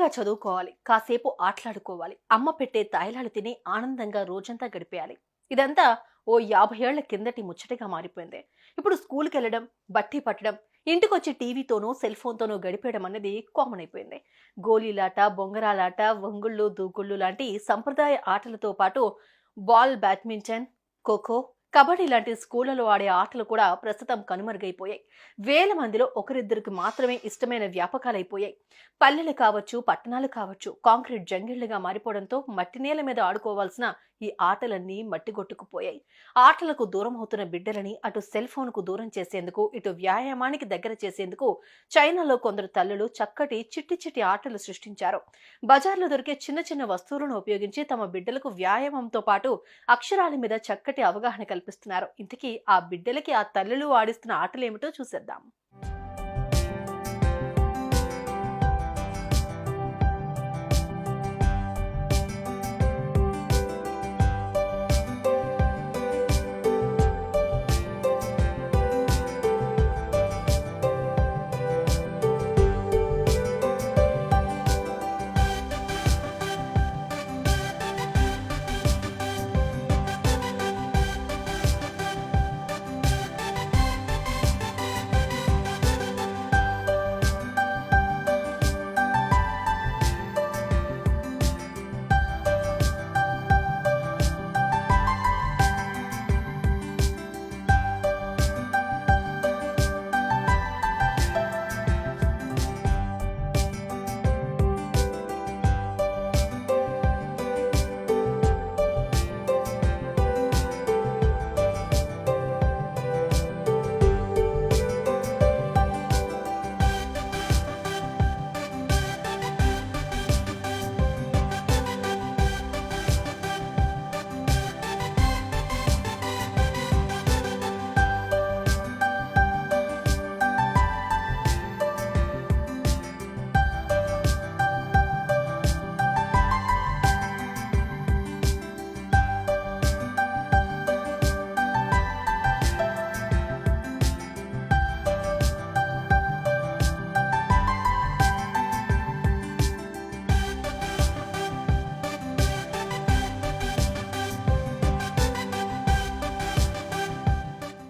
శ్రద్ధగా చదువుకోవాలి, కాసేపు ఆటలాడుకోవాలి, అమ్మ పెట్టే తాయిలాలు తిని ఆనందంగా రోజంతా గడిపేయాలి. ఇదంతా ఓ 50 ఏళ్ల కిందటి ముచ్చటగా మారిపోయింది. ఇప్పుడు స్కూల్కి వెళ్ళడం, బట్టి పట్టడం, ఇంటికొచ్చి టీవీతోనూ సెల్ ఫోన్తోనూ గడిపేయడం అనేది కామన్ అయిపోయింది. గోళీలాట, బొంగరాలాట, వంగుళ్ళు దూకుళ్ళు లాంటి సంప్రదాయ ఆటలతో పాటు బ్యాడ్మింటన్, ఖోఖో, కబడ్డీ లాంటి స్కూళ్లలో ఆడే ఆటలు కూడా ప్రస్తుతం కనుమరుగైపోయాయి. వేల మందిలో ఒకరిద్దరికి మాత్రమే ఇష్టమైన వ్యాపకాలైపోయాయి. పల్లెలు కావచ్చు, పట్టణాలు కావచ్చు, కాంక్రీట్ జంగిళ్లుగా మారిపోవడంతో మట్టి నేల మీద ఆడుకోవాల్సిన ఈ ఆటలన్నీ మట్టిగొట్టుకుపోయాయి. ఆటలకు దూరం అవుతున్న బిడ్డలని అటు సెల్ ఫోన్ కు దూరం చేసేందుకు, ఇటు వ్యాయామానికి దగ్గర చేసేందుకు చైనాలో కొందరు తల్లులు చక్కటి చిట్టి చిట్టి ఆటలు సృష్టించారు. బజార్లో దొరికే చిన్న చిన్న వస్తువులను ఉపయోగించి తమ బిడ్డలకు వ్యాయామంతో పాటు అక్షరాల మీద చక్కటి అవగాహన కల్పిస్తున్నారు. ఇంతకీ ఆ బిడ్డలకి ఆ తల్లులు ఆడిస్తున్న ఆటలేమిటో చూసేద్దాం.